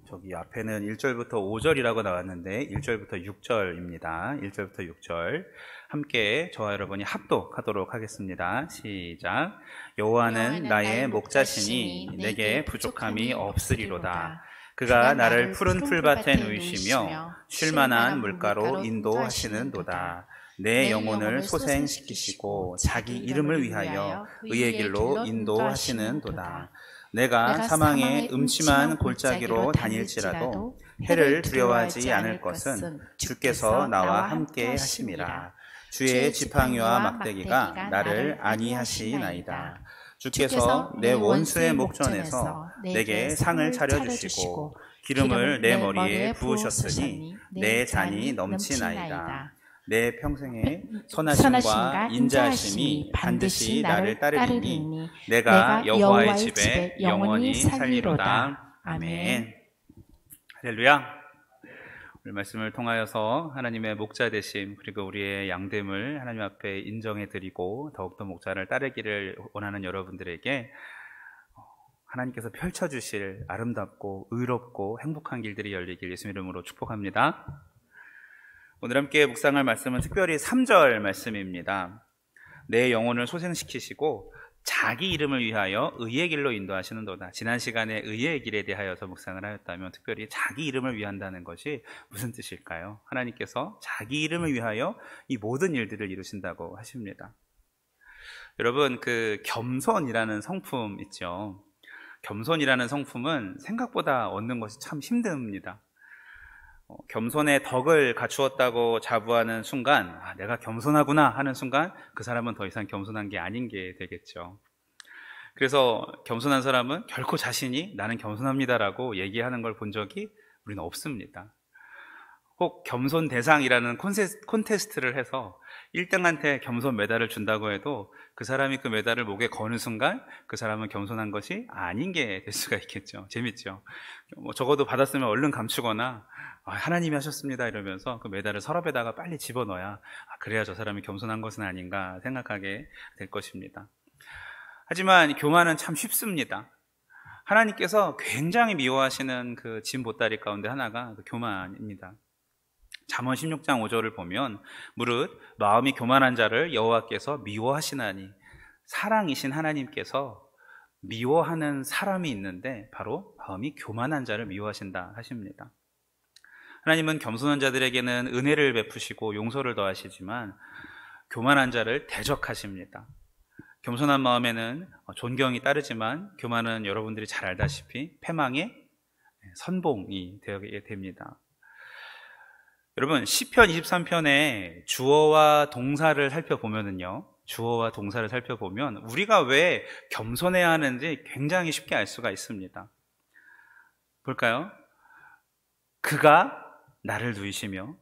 저기 앞에는 1절부터 5절이라고 나왔는데 1절부터 6절입니다. 1절부터 6절 함께 저와 여러분이 합독하도록 하겠습니다. 시작. 여호와는 나의 목자시니 내게 부족함이 없으리로다. 그가 나를 푸른 풀밭에 누이시며 쉴만한 물가로 인도하시는도다. 내 영혼을 소생시키시고 자기 이름을 위하여 의의 길로 인도하시는도다. 내가 사망의 음침한 골짜기로 다닐지라도 해를 두려워하지 않을 것은 주께서 나와 함께 하심이라. 주의 지팡이와 막대기가 나를 안위하시나이다. 주께서 내 원수의 목전에서 내게 상을 차려주시고 기름을 내 머리에 부으셨으니 내 잔이 넘치나이다. 내 평생에 선하심과 인자하심이 반드시 나를 따르리니 내가 여호와의 집에 영원히 살리로다. 아멘. 할렐루야. 오늘 말씀을 통하여서 하나님의 목자 되심 그리고 우리의 양됨을 하나님 앞에 인정해드리고 더욱더 목자를 따르기를 원하는 여러분들에게 하나님께서 펼쳐주실 아름답고 의롭고 행복한 길들이 열리길 예수 이름으로 축복합니다. 오늘 함께 묵상할 말씀은 특별히 3절 말씀입니다. 내 영혼을 소생시키시고 자기 이름을 위하여 의의 길로 인도하시는도다. 지난 시간에 의의 길에 대하여서 묵상을 하였다면 특별히 자기 이름을 위한다는 것이 무슨 뜻일까요? 하나님께서 자기 이름을 위하여 이 모든 일들을 이루신다고 하십니다. 여러분, 그 겸손이라는 성품 있죠. 겸손이라는 성품은 생각보다 얻는 것이 참 힘듭니다. 겸손의 덕을 갖추었다고 자부하는 순간 내가 겸손하구나 하는 순간 그 사람은 더 이상 겸손한 게 아닌 게 되겠죠. 그래서 겸손한 사람은 결코 자신이 나는 겸손합니다라고 얘기하는 걸 본 적이 우리는 없습니다. 꼭 겸손 대상이라는 콘테스트를 해서 1등한테 겸손 메달을 준다고 해도 그 사람이 그 메달을 목에 거는 순간 그 사람은 겸손한 것이 아닌 게 될 수가 있겠죠. 재밌죠. 적어도 받았으면 얼른 감추거나 하나님이 하셨습니다 이러면서 그 메달을 서랍에다가 빨리 집어넣어야 그래야 저 사람이 겸손한 것은 아닌가 생각하게 될 것입니다. 하지만 교만은 참 쉽습니다. 하나님께서 굉장히 미워하시는 그 진 보따리 가운데 하나가 그 교만입니다. 잠언 16장 5절을 보면 무릇 마음이 교만한 자를 여호와께서 미워하시나니, 사랑이신 하나님께서 미워하는 사람이 있는데 바로 마음이 교만한 자를 미워하신다 하십니다. 하나님은 겸손한 자들에게는 은혜를 베푸시고 용서를 더하시지만 교만한 자를 대적하십니다. 겸손한 마음에는 존경이 따르지만 교만은 여러분들이 잘 알다시피 패망의 선봉이 되게 됩니다. 여러분, 시편 23편에 주어와 동사를 살펴보면은요, 주어와 동사를 살펴보면 우리가 왜 겸손해야 하는지 굉장히 쉽게 알 수가 있습니다. 볼까요? 그가 나를 누이시며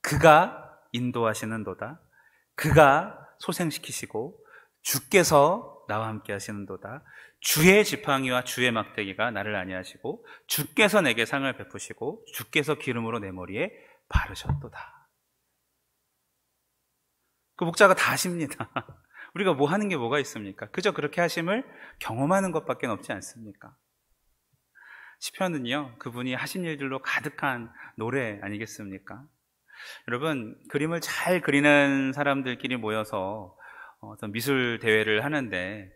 그가 인도하시는도다. 그가 소생시키시고 주께서 나와 함께 하시는도다. 주의 지팡이와 주의 막대기가 나를 안위하시고 주께서 내게 상을 베푸시고 주께서 기름으로 내 머리에 바르셨도다. 그 목자가 다 하십니다. 우리가 뭐 하는 게 뭐가 있습니까? 그저 그렇게 하심을 경험하는 것밖에 없지 않습니까? 시편은요, 그분이 하신 일들로 가득한 노래 아니겠습니까? 여러분, 그림을 잘 그리는 사람들끼리 모여서 어떤 미술 대회를 하는데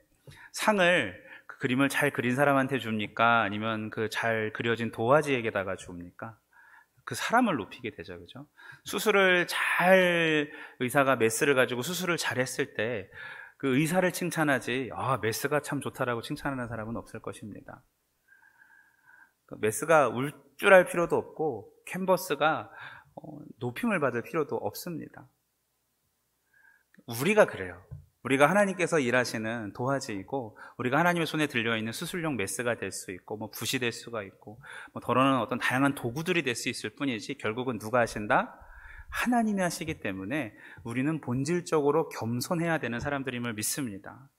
상을 그 그림을 잘 그린 사람한테 줍니까? 아니면 그 잘 그려진 도화지에게다가 줍니까? 그 사람을 높이게 되죠, 그죠? 수술을 잘, 의사가 메스를 가지고 수술을 잘 했을 때 그 의사를 칭찬하지, 메스가 참 좋다라고 칭찬하는 사람은 없을 것입니다. 메스가 울줄할 필요도 없고 캔버스가 높임을 받을 필요도 없습니다. 우리가 그래요. 우리가 하나님께서 일하시는 도화지이고 우리가 하나님의 손에 들려있는 수술용 메스가 될 수 있고 붓이 될 수가 있고 더러는 어떤 다양한 도구들이 될 수 있을 뿐이지 결국은 누가 하신다? 하나님이 하시기 때문에 우리는 본질적으로 겸손해야 되는 사람들임을 믿습니다.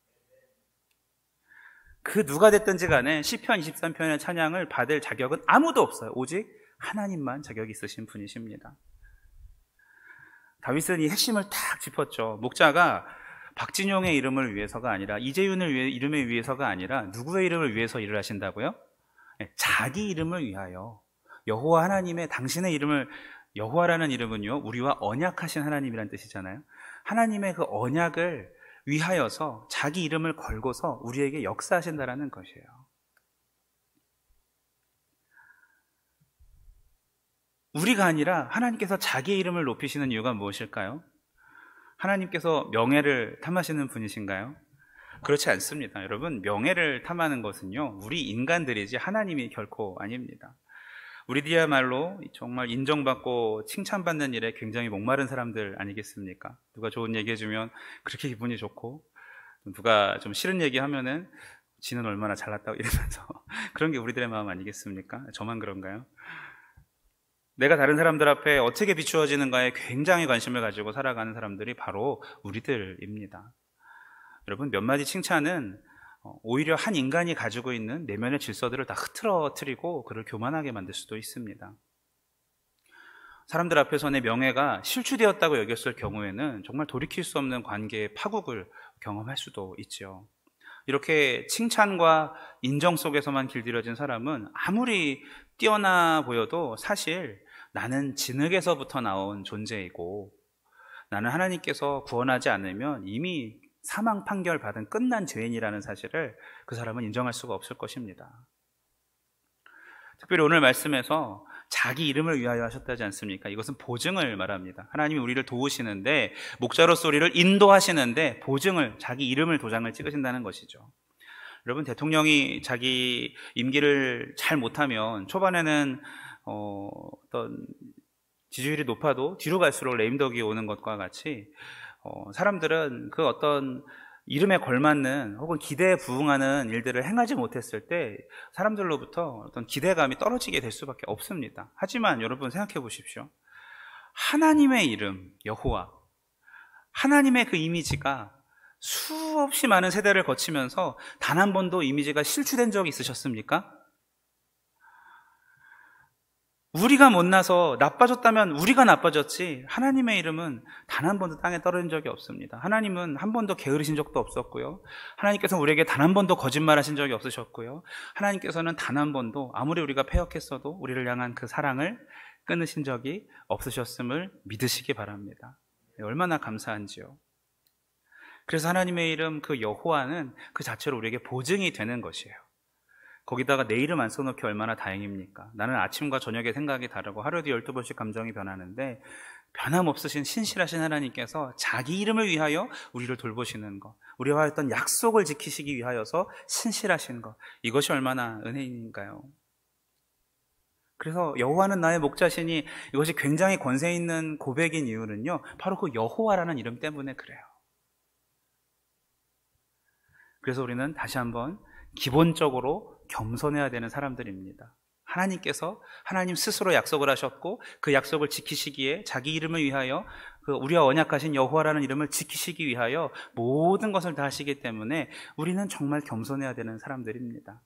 그 누가 됐든지 간에 시편 23편의 찬양을 받을 자격은 아무도 없어요. 오직 하나님만 자격이 있으신 분이십니다. 다윗은 이 핵심을 딱 짚었죠. 목자가 박진용의 이름을 위해서가 아니라 이재윤을 이름을 위해서가 아니라 누구의 이름을 위해서 일을 하신다고요? 자기 이름을 위하여. 여호와 하나님의 당신의 이름을, 여호와라는 이름은요, 우리와 언약하신 하나님이란 뜻이잖아요. 하나님의 그 언약을 위하여서 자기 이름을 걸고서 우리에게 역사하신다라는 것이에요. 우리가 아니라 하나님께서 자기의 이름을 높이시는 이유가 무엇일까요? 하나님께서 명예를 탐하시는 분이신가요? 그렇지 않습니다. 여러분, 명예를 탐하는 것은요, 우리 인간들이지 하나님이 결코 아닙니다. 우리들이야말로 정말 인정받고 칭찬받는 일에 굉장히 목마른 사람들 아니겠습니까? 누가 좋은 얘기 해주면 그렇게 기분이 좋고, 누가 좀 싫은 얘기 하면은 지는 얼마나 잘났다고 이러면서 그런 게 우리들의 마음 아니겠습니까? 저만 그런가요? 내가 다른 사람들 앞에 어떻게 비추어지는가에 굉장히 관심을 가지고 살아가는 사람들이 바로 우리들입니다. 여러분, 몇 마디 칭찬은 오히려 한 인간이 가지고 있는 내면의 질서들을 다 흐트러뜨리고 그를 교만하게 만들 수도 있습니다. 사람들 앞에서 내 명예가 실추되었다고 여겼을 경우에는 정말 돌이킬 수 없는 관계의 파국을 경험할 수도 있죠. 이렇게 칭찬과 인정 속에서만 길들여진 사람은 아무리 뛰어나 보여도 사실 나는 진흙에서부터 나온 존재이고, 나는 하나님께서 구원하지 않으면 이미 사망 판결 받은 끝난 죄인이라는 사실을 그 사람은 인정할 수가 없을 것입니다. 특별히 오늘 말씀에서 자기 이름을 위하여 하셨다지 않습니까? 이것은 보증을 말합니다. 하나님이 우리를 도우시는데, 목자로서 우리를 인도하시는데 보증을, 자기 이름을 도장을 찍으신다는 것이죠. 여러분, 대통령이 자기 임기를 잘 못하면 초반에는 어떤 지지율이 높아도 뒤로 갈수록 레임덕이 오는 것과 같이 사람들은 그 어떤 이름에 걸맞는 혹은 기대에 부응하는 일들을 행하지 못했을 때 사람들로부터 어떤 기대감이 떨어지게 될 수밖에 없습니다. 하지만 여러분, 생각해 보십시오. 하나님의 이름 여호와, 하나님의 그 이미지가 수없이 많은 세대를 거치면서 단 한 번도 이미지가 실추된 적이 있으셨습니까? 우리가 못나서 나빠졌다면 우리가 나빠졌지, 하나님의 이름은 단 한 번도 땅에 떨어진 적이 없습니다. 하나님은 한 번도 게으르신 적도 없었고요, 하나님께서는 우리에게 단 한 번도 거짓말하신 적이 없으셨고요, 하나님께서는 단 한 번도 아무리 우리가 패역했어도 우리를 향한 그 사랑을 끊으신 적이 없으셨음을 믿으시기 바랍니다. 얼마나 감사한지요. 그래서 하나님의 이름 그 여호와는 그 자체로 우리에게 보증이 되는 것이에요. 거기다가 내 이름 안 써놓기 얼마나 다행입니까? 나는 아침과 저녁에 생각이 다르고 하루에도 12번씩 감정이 변하는데, 변함없으신 신실하신 하나님께서 자기 이름을 위하여 우리를 돌보시는 것, 우리와 했던 약속을 지키시기 위하여서 신실하신 것, 이것이 얼마나 은혜인가요? 그래서 여호와는 나의 목자시니, 이것이 굉장히 권세 있는 고백인 이유는요, 바로 그 여호와라는 이름 때문에 그래요. 그래서 우리는 다시 한번 기본적으로 겸손해야 되는 사람들입니다. 하나님께서 하나님 스스로 약속을 하셨고 그 약속을 지키시기에 자기 이름을 위하여, 그 우리와 언약하신 여호와라는 이름을 지키시기 위하여 모든 것을 다 하시기 때문에 우리는 정말 겸손해야 되는 사람들입니다.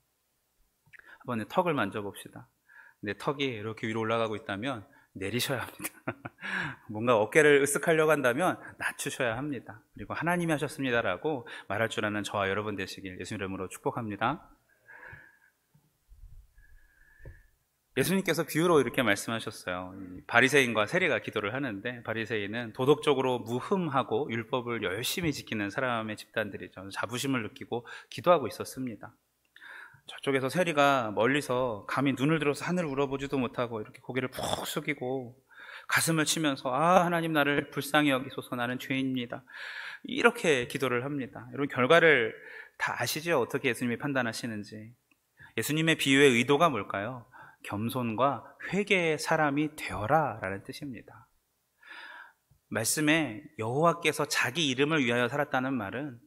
한번 내 턱을 만져봅시다. 내 턱이 이렇게 위로 올라가고 있다면 내리셔야 합니다. 뭔가 어깨를 으쓱하려고 한다면 낮추셔야 합니다. 그리고 하나님이 하셨습니다라고 말할 줄 아는 저와 여러분 되시길 예수 이름으로 축복합니다. 예수님께서 비유로 이렇게 말씀하셨어요. 바리새인과 세리가 기도를 하는데, 바리새인은 도덕적으로 무흠하고 율법을 열심히 지키는 사람의 집단들이죠. 자부심을 느끼고 기도하고 있었습니다. 저쪽에서 세리가 멀리서 감히 눈을 들어서 하늘을 울어보지도 못하고 이렇게 고개를 푹 숙이고 가슴을 치면서, 아, 하나님 나를 불쌍히 여기소서, 나는 죄인입니다, 이렇게 기도를 합니다. 여러분, 결과를 다 아시죠? 어떻게 예수님이 판단하시는지. 예수님의 비유의 의도가 뭘까요? 겸손과 회개의 사람이 되어라 라는 뜻입니다. 말씀에 여호와께서 자기 이름을 위하여 살았다는 말은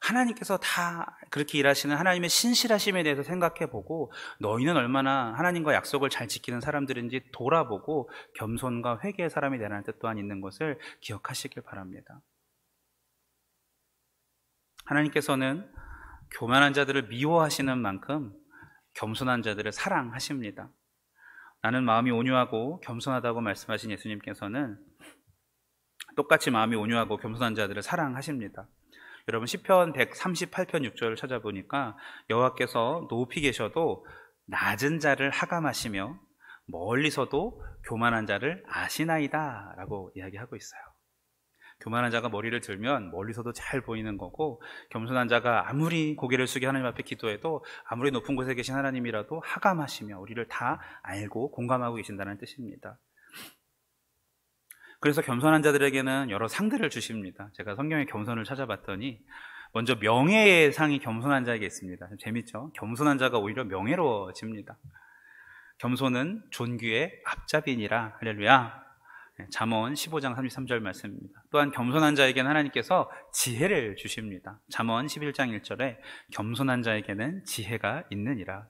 하나님께서 다 그렇게 일하시는 하나님의 신실하심에 대해서 생각해보고, 너희는 얼마나 하나님과 약속을 잘 지키는 사람들인지 돌아보고 겸손과 회개의 사람이 되라는 뜻 또한 있는 것을 기억하시길 바랍니다. 하나님께서는 교만한 자들을 미워하시는 만큼 겸손한 자들을 사랑하십니다. 나는 마음이 온유하고 겸손하다고 말씀하신 예수님께서는 똑같이 마음이 온유하고 겸손한 자들을 사랑하십니다. 여러분, 시편 138편 6절을 찾아보니까 여호와께서 높이 계셔도 낮은 자를 하감하시며 멀리서도 교만한 자를 아시나이다 라고 이야기하고 있어요. 교만한 자가 머리를 들면 멀리서도 잘 보이는 거고, 겸손한 자가 아무리 고개를 숙여 하나님 앞에 기도해도 아무리 높은 곳에 계신 하나님이라도 하감하시며 우리를 다 알고 공감하고 계신다는 뜻입니다. 그래서 겸손한 자들에게는 여러 상들을 주십니다. 제가 성경의 겸손을 찾아봤더니 먼저 명예의 상이 겸손한 자에게 있습니다. 재밌죠? 겸손한 자가 오히려 명예로워집니다. 겸손은 존귀의 앞잡이니라. 할렐루야. 잠언 15장 33절 말씀입니다. 또한 겸손한 자에게는 하나님께서 지혜를 주십니다. 잠언 11장 1절에 겸손한 자에게는 지혜가 있느니라.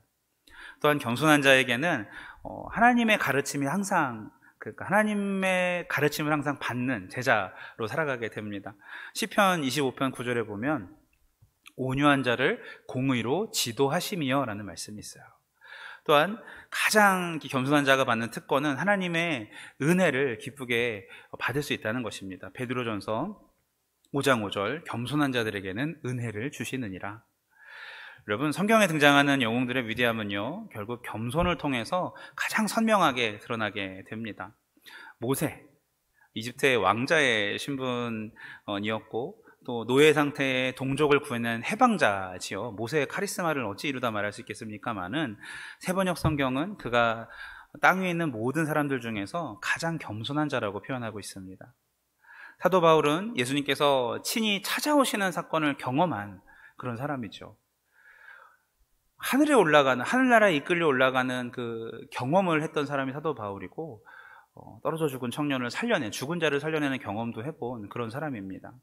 또한 겸손한 자에게는 하나님의 가르침이 항상, 그러니까 하나님의 가르침을 항상 받는 제자로 살아가게 됩니다. 시편 25편 9절에 보면 온유한 자를 공의로 지도하시며 라는 말씀이 있어요. 또한 가장 겸손한 자가 받는 특권은 하나님의 은혜를 기쁘게 받을 수 있다는 것입니다. 베드로전서 5장 5절, 겸손한 자들에게는 은혜를 주시느니라. 여러분, 성경에 등장하는 영웅들의 위대함은요, 결국 겸손을 통해서 가장 선명하게 드러나게 됩니다. 모세, 이집트의 왕자의 신분이었고 또 노예 상태의 동족을 구해낸 해방자지요. 모세의 카리스마를 어찌 이루다 말할 수 있겠습니까마는 세번역 성경은 그가 땅 위에 있는 모든 사람들 중에서 가장 겸손한 자라고 표현하고 있습니다. 사도 바울은 예수님께서 친히 찾아오시는 사건을 경험한 그런 사람이죠. 하늘에 올라가는, 하늘나라에 이끌려 올라가는 그 경험을 했던 사람이 사도 바울이고, 떨어져 죽은 청년을 살려낸, 죽은 자를 살려내는 경험도 해본 그런 사람입니다.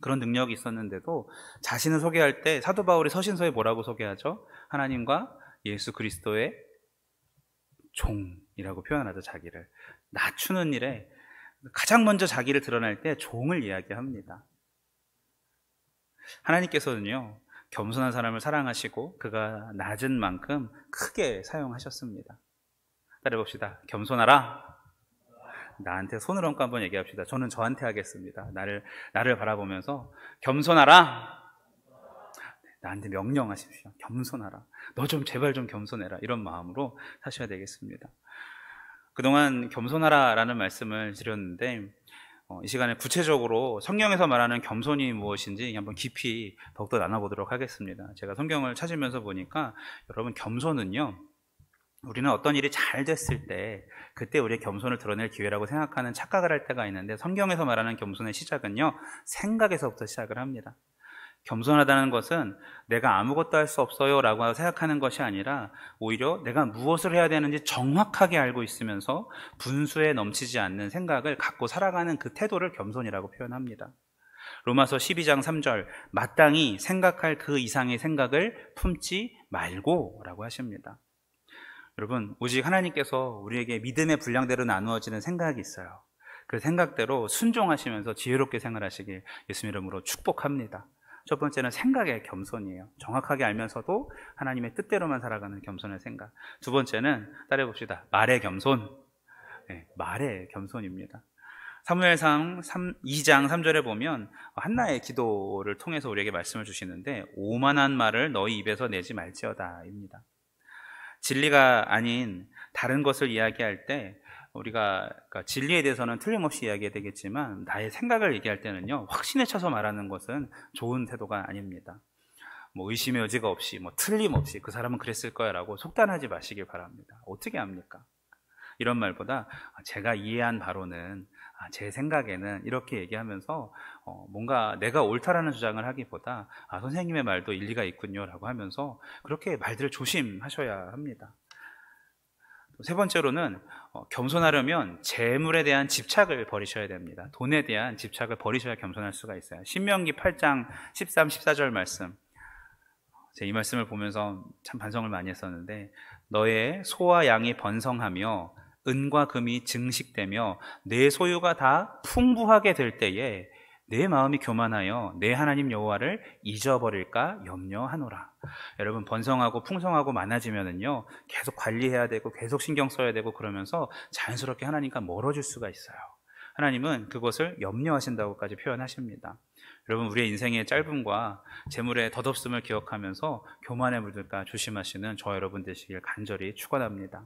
그런 능력이 있었는데도 자신을 소개할 때 사도 바울이 서신서에 뭐라고 소개하죠? 하나님과 예수 그리스도의 종이라고 표현하죠. 자기를 낮추는 일에 가장 먼저 자기를 드러낼 때 종을 이야기합니다. 하나님께서는요, 겸손한 사람을 사랑하시고 그가 낮은 만큼 크게 사용하셨습니다. 따라해봅시다. 겸손하라. 나한테 손을 얹고 한번 얘기합시다. 저는 저한테 하겠습니다. 나를 바라보면서 겸손하라. 나한테 명령하십시오. 겸손하라. 너 좀 제발 좀 겸손해라. 이런 마음으로 사셔야 되겠습니다. 그동안 겸손하라 라는 말씀을 드렸는데 이 시간에 구체적으로 성경에서 말하는 겸손이 무엇인지 한번 깊이 더욱더 나눠보도록 하겠습니다. 제가 성경을 찾으면서 보니까 여러분, 겸손은요, 우리는 어떤 일이 잘 됐을 때 그때 우리의 겸손을 드러낼 기회라고 생각하는 착각을 할 때가 있는데, 성경에서 말하는 겸손의 시작은요, 생각에서부터 시작을 합니다. 겸손하다는 것은 내가 아무것도 할 수 없어요 라고 생각하는 것이 아니라 오히려 내가 무엇을 해야 되는지 정확하게 알고 있으면서 분수에 넘치지 않는 생각을 갖고 살아가는 그 태도를 겸손이라고 표현합니다. 로마서 12장 3절, 마땅히 생각할 그 이상의 생각을 품지 말고 라고 하십니다. 여러분, 오직 하나님께서 우리에게 믿음의 분량대로 나누어지는 생각이 있어요. 그 생각대로 순종하시면서 지혜롭게 생활하시길 예수님 이름으로 축복합니다. 첫 번째는 생각의 겸손이에요. 정확하게 알면서도 하나님의 뜻대로만 살아가는 겸손의 생각. 두 번째는 따라해봅시다. 말의 겸손. 네, 말의 겸손입니다. 사무엘상 2장 3절에 보면 한나의 기도를 통해서 우리에게 말씀을 주시는데, 오만한 말을 너희 입에서 내지 말지어다 입니다. 진리가 아닌 다른 것을 이야기할 때 우리가, 그러니까 진리에 대해서는 틀림없이 이야기해야 되겠지만 나의 생각을 얘기할 때는요, 확신에 차서 말하는 것은 좋은 태도가 아닙니다. 의심의 여지가 없이, 틀림없이 그 사람은 그랬을 거야 라고 속단하지 마시길 바랍니다. 어떻게 합니까? 이런 말보다 제가 이해한 바로는, 제 생각에는 이렇게 얘기하면서 뭔가 내가 옳다라는 주장을 하기보다 선생님의 말도 일리가 있군요 라고 하면서 그렇게 말들을 조심하셔야 합니다. 세 번째로는 겸손하려면 재물에 대한 집착을 버리셔야 됩니다. 돈에 대한 집착을 버리셔야 겸손할 수가 있어요. 신명기 8장 13, 14절 말씀, 제가 이 말씀을 보면서 참 반성을 많이 했었는데, 너의 소와 양이 번성하며 은과 금이 증식되며 내 소유가 다 풍부하게 될 때에 내 마음이 교만하여 내 하나님 여호와를 잊어버릴까 염려하노라. 여러분, 번성하고 풍성하고 많아지면은요, 계속 관리해야 되고 계속 신경 써야 되고 그러면서 자연스럽게 하나님과 멀어질 수가 있어요. 하나님은 그것을 염려하신다고까지 표현하십니다. 여러분, 우리의 인생의 짧음과 재물의 덧없음을 기억하면서 교만에 물들까 조심하시는 저와 여러분 되시길 간절히 축원합니다.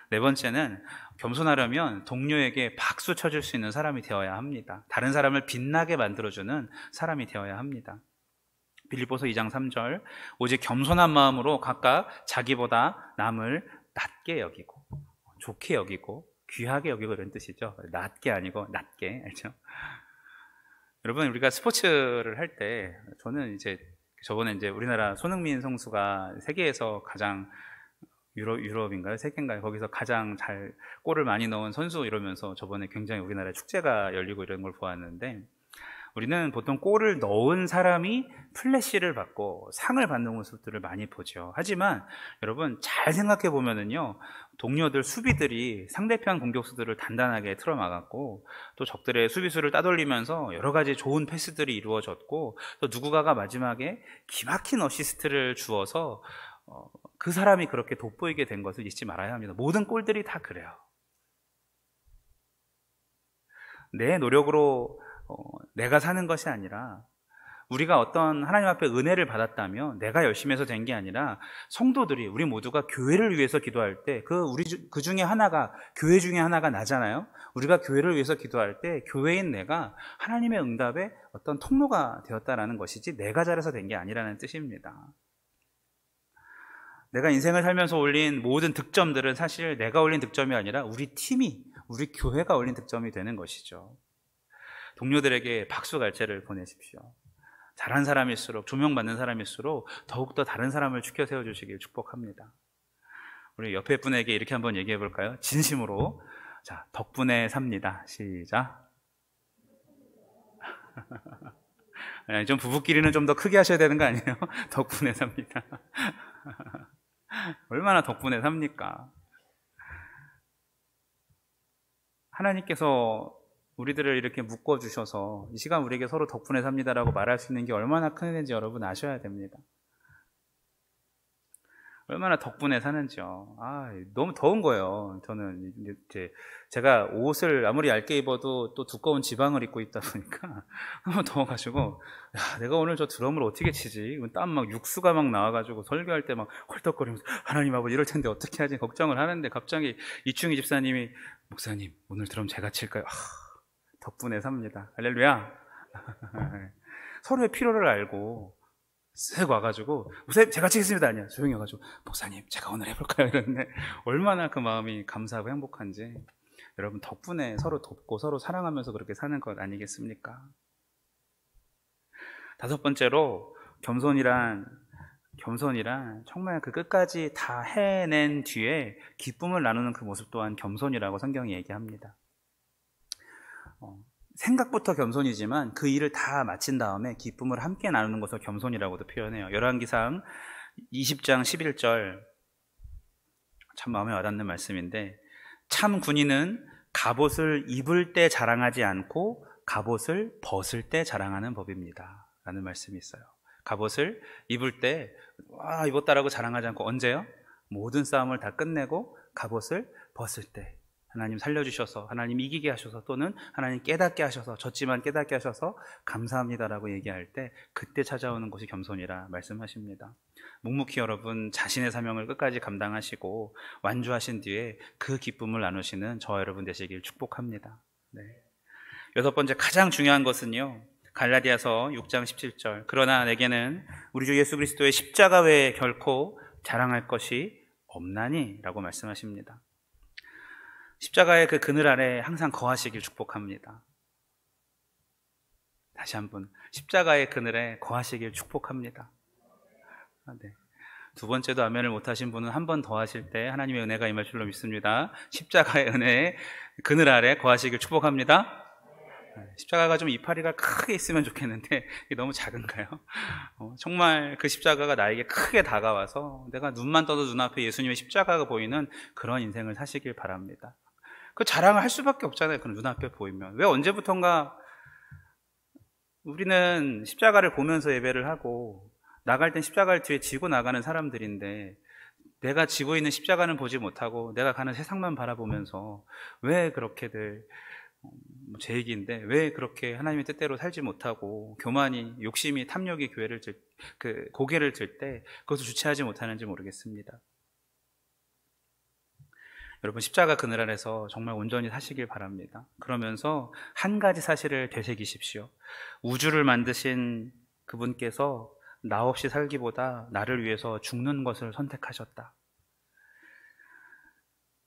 네 번째는, 겸손하려면 동료에게 박수 쳐줄 수 있는 사람이 되어야 합니다. 다른 사람을 빛나게 만들어주는 사람이 되어야 합니다. 빌립보서 2장 3절, 오직 겸손한 마음으로 각각 자기보다 남을 낮게 여기고 좋게 여기고 귀하게 여기고 이런 뜻이죠. 낮게 아니고 낮게, 알죠? 여러분, 우리가 스포츠를 할 때, 저번에 우리나라 손흥민 선수가 세계에서 가장 유럽인가요? 세계인가요? 거기서 가장 잘 골을 많이 넣은 선수 이러면서 저번에 굉장히 우리나라에 축제가 열리고 이런 걸 보았는데, 우리는 보통 골을 넣은 사람이 플래시를 받고 상을 받는 모습들을 많이 보죠. 하지만 여러분, 잘 생각해 보면은요, 동료들 수비들이 상대편 공격수들을 단단하게 틀어막았고, 또 적들의 수비수를 따돌리면서 여러 가지 좋은 패스들이 이루어졌고, 또 누군가가 마지막에 기막힌 어시스트를 주어서 그 사람이 그렇게 돋보이게 된 것을 잊지 말아야 합니다. 모든 골들이 다 그래요. 내 노력으로 내가 사는 것이 아니라, 우리가 어떤 하나님 앞에 은혜를 받았다면 내가 열심히 해서 된 게 아니라, 성도들이, 우리 모두가 교회를 위해서 기도할 때 그 중에 하나가, 교회 중에 하나가 나잖아요. 우리가 교회를 위해서 기도할 때 교회인 내가 하나님의 응답의 어떤 통로가 되었다라는 것이지, 내가 잘해서 된 게 아니라는 뜻입니다. 내가 인생을 살면서 올린 모든 득점들은 사실 내가 올린 득점이 아니라 우리 팀이, 우리 교회가 올린 득점이 되는 것이죠. 동료들에게 박수 갈채를 보내십시오. 잘한 사람일수록, 조명받는 사람일수록 더욱더 다른 사람을 추켜 세워주시길 축복합니다. 우리 옆에 분에게 이렇게 한번 얘기해 볼까요? 진심으로. 자, 덕분에 삽니다. 시작. 좀 부부끼리는 좀 더 크게 하셔야 되는 거 아니에요? 덕분에 삽니다. 얼마나 덕분에 삽니까? 하나님께서 우리들을 이렇게 묶어주셔서 이 시간 우리에게 서로 덕분에 삽니다라고 말할 수 있는 게 얼마나 큰 은혜인지 여러분 아셔야 됩니다. 얼마나 덕분에 사는지요. 너무 더운 거예요. 저는 제가 옷을 아무리 얇게 입어도 또 두꺼운 지방을 입고 있다 보니까 너무 더워가지고, 내가 오늘 저 드럼을 어떻게 치지? 땀 막 육수가 막 나와가지고 설교할 때 막 헐떡거리면서 하나님 아버지 이럴 텐데 어떻게 하지? 걱정을 하는데, 갑자기 이충희 집사님이, 목사님 오늘 드럼 제가 칠까요? 덕분에 삽니다. 할렐루야. 서로의 필요를 알고 쓱 와가지고, 목사님 제가 치겠습니다. 아니야, 조용히 와가지고, 목사님 제가 오늘 해볼까요? 이러는데 얼마나 그 마음이 감사하고 행복한지. 여러분, 덕분에 서로 돕고 서로 사랑하면서 그렇게 사는 것 아니겠습니까? 다섯 번째로, 겸손이란 정말 그 끝까지 다 해낸 뒤에 기쁨을 나누는 그 모습 또한 겸손이라고 성경이 얘기합니다. 생각부터 겸손이지만 그 일을 다 마친 다음에 기쁨을 함께 나누는 것을 겸손이라고도 표현해요. 열왕기상 20장 11절, 참 마음에 와닿는 말씀인데, 참 군인은 갑옷을 입을 때 자랑하지 않고 갑옷을 벗을 때 자랑하는 법입니다 라는 말씀이 있어요. 갑옷을 입을 때 입었다라고 자랑하지 않고, 언제요? 모든 싸움을 다 끝내고 갑옷을 벗을 때, 하나님 살려주셔서, 하나님 이기게 하셔서, 또는 하나님 깨닫게 하셔서, 졌지만 깨닫게 하셔서 감사합니다라고 얘기할 때, 그때 찾아오는 것이 겸손이라 말씀하십니다. 묵묵히 여러분 자신의 사명을 끝까지 감당하시고 완주하신 뒤에 그 기쁨을 나누시는 저와 여러분 되시길 축복합니다. 네. 여섯 번째, 가장 중요한 것은요, 갈라디아서 6장 17절, 그러나 내게는 우리 주 예수 그리스도의 십자가 외에 결코 자랑할 것이 없나니 라고 말씀하십니다. 십자가의 그 그늘 아래 항상 거하시길 축복합니다. 다시 한번, 십자가의 그늘에 거하시길 축복합니다. 네. 두 번째도 아멘을 못하신 분은 한 번 더 하실 때 하나님의 은혜가 임할 줄로 믿습니다. 십자가의 은혜에 그늘 아래 거하시길 축복합니다. 십자가가 좀 이파리가 크게 있으면 좋겠는데 이게 너무 작은가요? 정말 그 십자가가 나에게 크게 다가와서 내가 눈만 떠도 눈앞에 예수님의 십자가가 보이는 그런 인생을 사시길 바랍니다. 그 자랑을 할 수밖에 없잖아요. 그 눈앞에 보이면. 왜 언제부턴가 우리는 십자가를 보면서 예배를 하고, 나갈 땐 십자가를 뒤에 지고 나가는 사람들인데, 내가 지고 있는 십자가는 보지 못하고 내가 가는 세상만 바라보면서 왜 그렇게들 제 얘기인데 왜 그렇게 하나님의 뜻대로 살지 못하고 교만이, 욕심이, 탐욕이 교회를 고개를 들 때 그것을 주체하지 못하는지 모르겠습니다. 여러분, 십자가 그늘 아래서 정말 온전히 사시길 바랍니다. 그러면서 한 가지 사실을 되새기십시오. 우주를 만드신 그분께서 나 없이 살기보다 나를 위해서 죽는 것을 선택하셨다.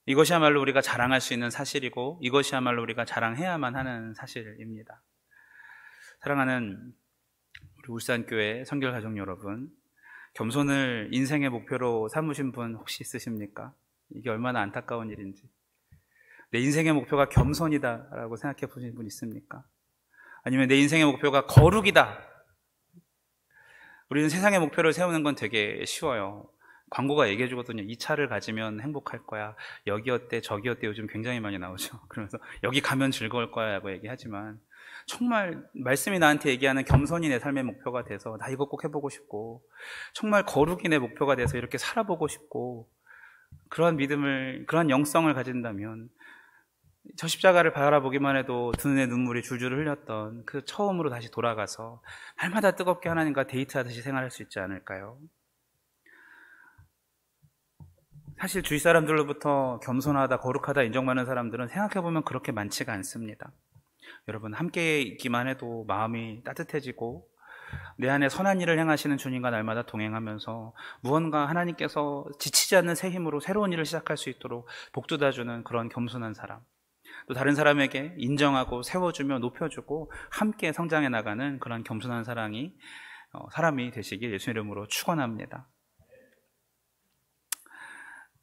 이것이야말로 우리가 자랑할 수 있는 사실이고 이것이야말로 우리가 자랑해야만 하는 사실입니다. 사랑하는 우리 울산교회 성결가족 여러분, 겸손을 인생의 목표로 삼으신 분 혹시 있으십니까? 이게 얼마나 안타까운 일인지. 내 인생의 목표가 겸손이다라고 생각해 보신 분 있습니까? 아니면 내 인생의 목표가 거룩이다. 우리는 세상의 목표를 세우는 건 되게 쉬워요. 광고가 얘기해 주거든요. 이 차를 가지면 행복할 거야. 여기 어때 저기 어때 요즘 굉장히 많이 나오죠. 그러면서 여기 가면 즐거울 거야 라고 얘기하지만 정말 말씀이 나한테 얘기하는 겸손이 내 삶의 목표가 돼서 나 이거 꼭 해보고 싶고, 정말 거룩이 내 목표가 돼서 이렇게 살아보고 싶고, 그러한 믿음을, 그러한 영성을 가진다면 저 십자가를 바라보기만 해도 두 눈에 눈물이 줄줄 흘렸던 그 처음으로 다시 돌아가서 날마다 뜨겁게 하나님과 데이트하듯이 생활할 수 있지 않을까요? 사실 주위 사람들로부터 겸손하다, 거룩하다 인정받는 사람들은 생각해보면 그렇게 많지가 않습니다. 여러분, 함께 있기만 해도 마음이 따뜻해지고 내 안에 선한 일을 행하시는 주님과 날마다 동행하면서 무언가 하나님께서 지치지 않는 새 힘으로 새로운 일을 시작할 수 있도록 복돋아주는 그런 겸손한 사람, 또 다른 사람에게 인정하고 세워주며 높여주고 함께 성장해 나가는 그런 겸손한 사람이 되시길 예수 이름으로 축원합니다.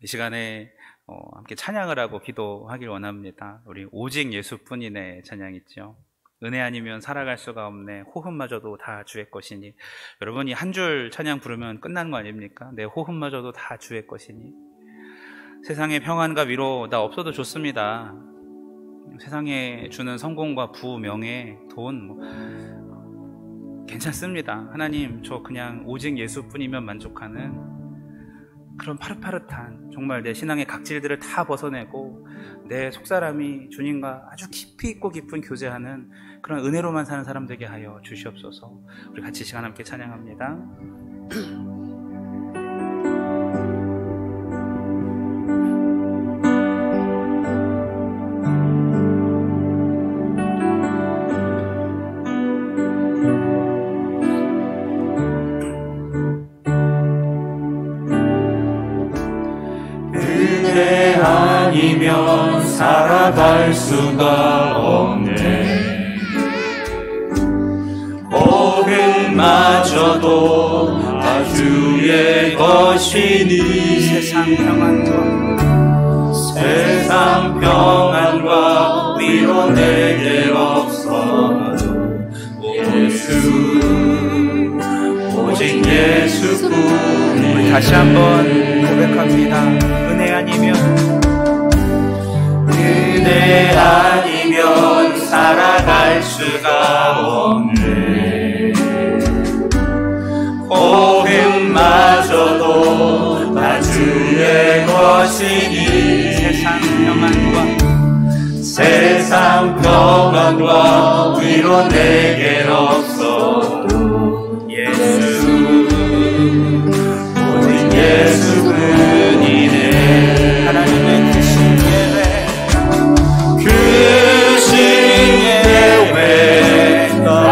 이 시간에 함께 찬양을 하고 기도하길 원합니다. 우리 오직 예수뿐이네 찬양 있죠. 은혜 아니면 살아갈 수가 없네, 호흡마저도 다 주의 것이니. 여러분이 한 줄 찬양 부르면 끝나는 거 아닙니까? 내 호흡마저도 다 주의 것이니. 세상의 평안과 위로 나 없어도 좋습니다. 세상에 주는 성공과 부, 명예, 돈 괜찮습니다. 하나님, 저 그냥 오직 예수뿐이면 만족하는 그런 파릇파릇한, 정말 내 신앙의 각질들을 다 벗어내고 내 속사람이 주님과 아주 깊이 있고 깊은 교제하는 그런 은혜로만 사는 사람 되게 하여 주시옵소서. 우리 같이 시간 함께 찬양합니다. 아니면 살아갈 수가 없네. 호흡마저도 다 주의 것이니. 세상 평안과 위로 내게 없어도 오직 예수뿐이네. 우리 다시 한번 고백합니다. 은혜 아니면 살아갈 수가 없네. 호흡마저도 다 주의 것이니. 세상 평안과 위로 내겐 없어도 오직 예수뿐이네. 하나님의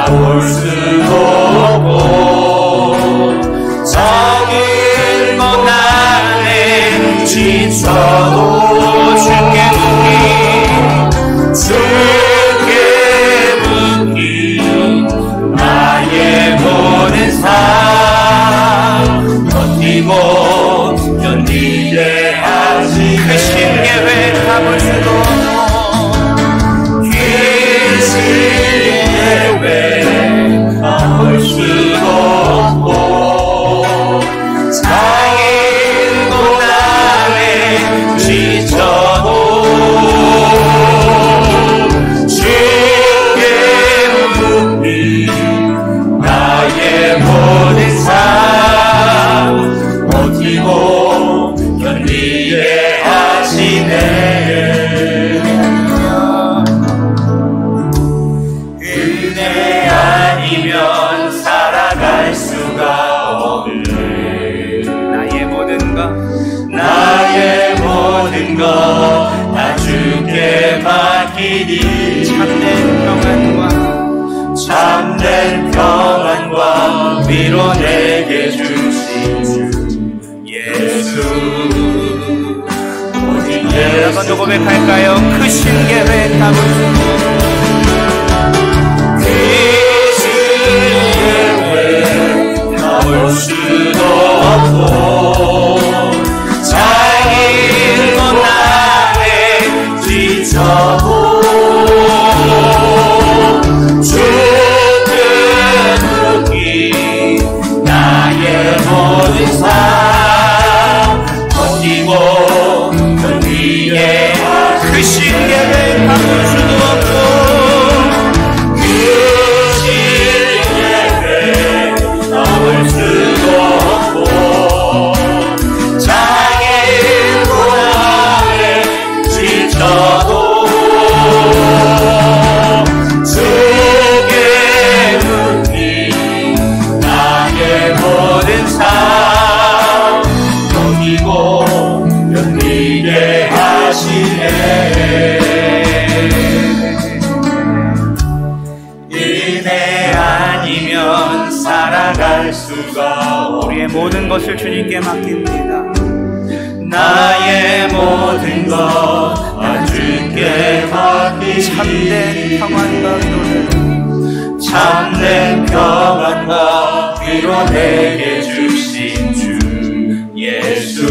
볼 수도 없고 정일고 나는 지쳐도 주께 묻기 나의 모든 삶 버티고 견디게 하시네. 그 신계회 가볼 수도 볼 수도 없고 장애인고 나는 지쳐도 주께 묻기 나의 모든 삶 버티고 견디게 하시네. 맡기니 참된 평안과 위로 내게 주신 주 예수 오직 여러분도 고백할까요? 크신 계획 답을 볼 수도 없고 자기 고난에 지쳐도 주께 묻기 나의 모든 삶 버티고 견디게 크신 계획 답을 수도 없고 볼 수도 없고 자기 고난에 지쳐도 주께 묻기 나의 모든 삶 넘기고 견디게 하시네 은혜 아니면 살아갈 수가 우리의 모든 것을 주님께 맡깁니다. 나의 모든 것 다 주께 맡기니 참된 평안과 위로를 참된 평안과 위로 내게 주신 주 예수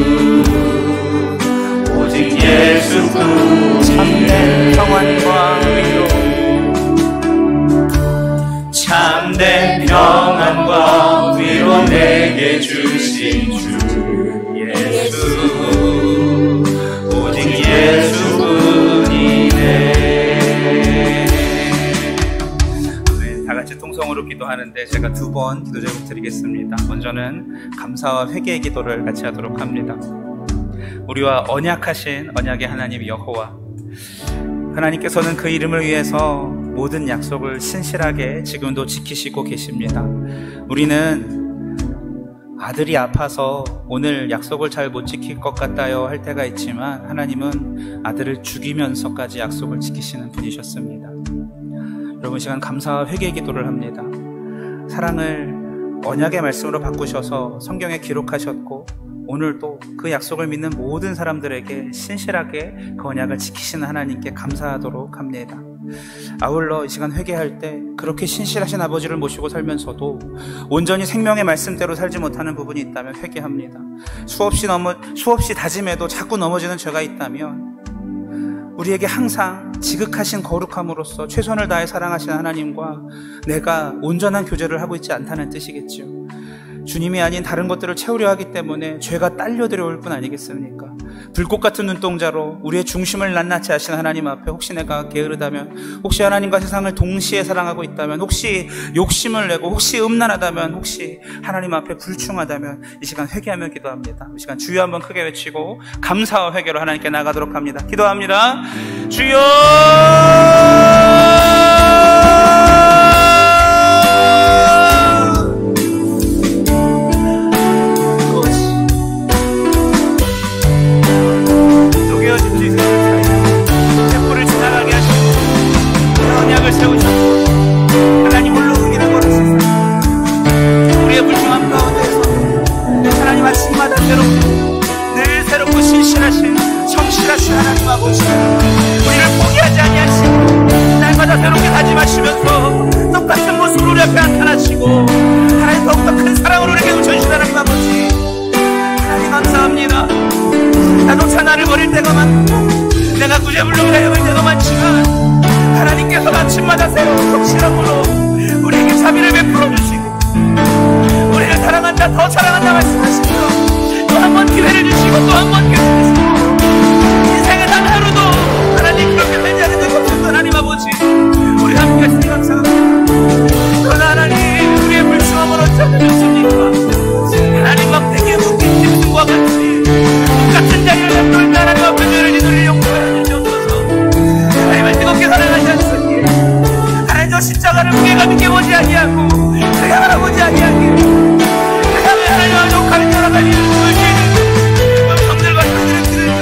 오직 예수뿐 참된 평안과 위로 참된 평안과 위로 내게 주신 주 예수 오직 예수뿐이네. 다 같이 통성으로 기도하는데 제가 2번 기도 제목 드리겠습니다. 먼저는 감사와 회개의 기도를 같이 하도록 합니다. 우리와 언약하신 언약의 하나님 여호와, 하나님께서는 그 이름을 위해서 모든 약속을 신실하게 지금도 지키시고 계십니다. 우리는 아들이 아파서 오늘 약속을 잘 못 지킬 것 같다요 할 때가 있지만 하나님은 아들을 죽이면서까지 약속을 지키시는 분이셨습니다. 여러분, 시간 감사와 회개의 기도를 합니다. 사랑을 언약의 말씀으로 바꾸셔서 성경에 기록하셨고 오늘도 그 약속을 믿는 모든 사람들에게 신실하게 그 언약을 지키시는 하나님께 감사하도록 합니다. 아울러 이 시간 회개할 때 그렇게 신실하신 아버지를 모시고 살면서도 온전히 생명의 말씀대로 살지 못하는 부분이 있다면 회개합니다. 수없이 다짐해도 자꾸 넘어지는 죄가 있다면 우리에게 항상 지극하신 거룩함으로써 최선을 다해 사랑하시는 하나님과 내가 온전한 교제를 하고 있지 않다는 뜻이겠죠. 주님이 아닌 다른 것들을 채우려 하기 때문에 죄가 딸려 들어올 뿐 아니겠습니까? 불꽃 같은 눈동자로 우리의 중심을 낱낱이 하시는 하나님 앞에 혹시 내가 게으르다면, 혹시 하나님과 세상을 동시에 사랑하고 있다면, 혹시 욕심을 내고, 혹시 음란하다면, 혹시 하나님 앞에 불충하다면 이 시간 회개하며 기도합니다. 이 시간 주여 한번 크게 외치고 감사와 회개로 하나님께 나가도록 합니다. 기도합니다. 주여! 하나님 홀로 의기를 걸으시사 우리의 불충함 가운데서 하나님 아침마다 늘 새롭고 신실하신 성실하신 하나님 아버지, 우리를 포기하지 아니하시고 날마다 새롭게 다짐하시면서 똑같은 모습으로 우리 앞에 나타나시고 하나님 더욱더 큰 사랑으로 우리에게 우천신 하나님 아버지, 하나님 감사합니다. 자동차 나를 버릴 때가 많고 내가 구제불능이라 여길 때가 많지만 하나님께서 아침마다 새로운 성실함으로 우리에게 자비를 베풀어 주시고 우리를 사랑한다, 더 사랑한다 말씀하시며 또 한 번 기회를 주시고 또 한 번 기회를 주시고 인생의 단 하루도 하나님 그렇게 되지 않은 적 없는 하나님 아버지, 우리 함께 하시니 감사합니다. 그러나 하나님, 우리의 불충함을 어찌하면 좋습니까? 하나님 막대기에 묶인 짐승과 같이 똑같은 자리를 잡고 하나님 앞에 죄를 짓는 용서해 주시옵소서. 하나님을 뜨겁게 사랑하셨으니 하나님 저 십자가를 무게가 믿게 보지 아니하고 그 향을 보지 아니하기를, 그 향을 하나님과 욕하는 여러 가지 물질을 음성들과 소리를 들을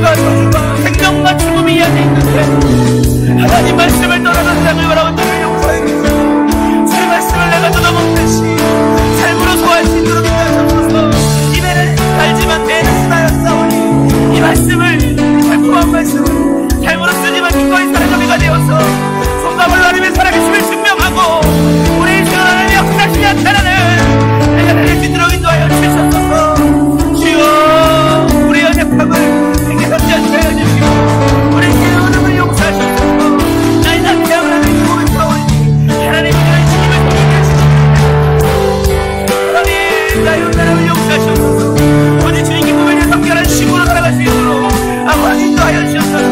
삶과 저주가 생명과 죽음이 이 안에 있는데 하나님 말씀을 떠나는 삶을 바라고 주를 용서해 주시고 주의 말씀을 내가 뜯어먹듯이 삶으로 소화할 수 있도록 인도하셔서 입에는 달지만 배는 순하였사오니 이 말씀을 달콤한 말씀을 삶으로 쓰지만 기꺼이 살아가미가 되어서 성삼을 하나님의 살아계심을 증명하고 우리 인생을 하나님의 역사심이 나타나는 내가 될 수 있도록 인도하여 주셨소서. 주여 우리의 언약함을 행해서지 않게 하여 주시고 우리 인생의 어둠을 용서하셔서 나의 남편을 하나님 몸을 파오니 하나님의 주님을 섬기게 하시옵소서. 하나님 나의 언약함을 용서하셔서 오직 주님 기쁨을 위해 성결한 신부로 살아갈 수 있도록 아버지 인도하여 주셨소서.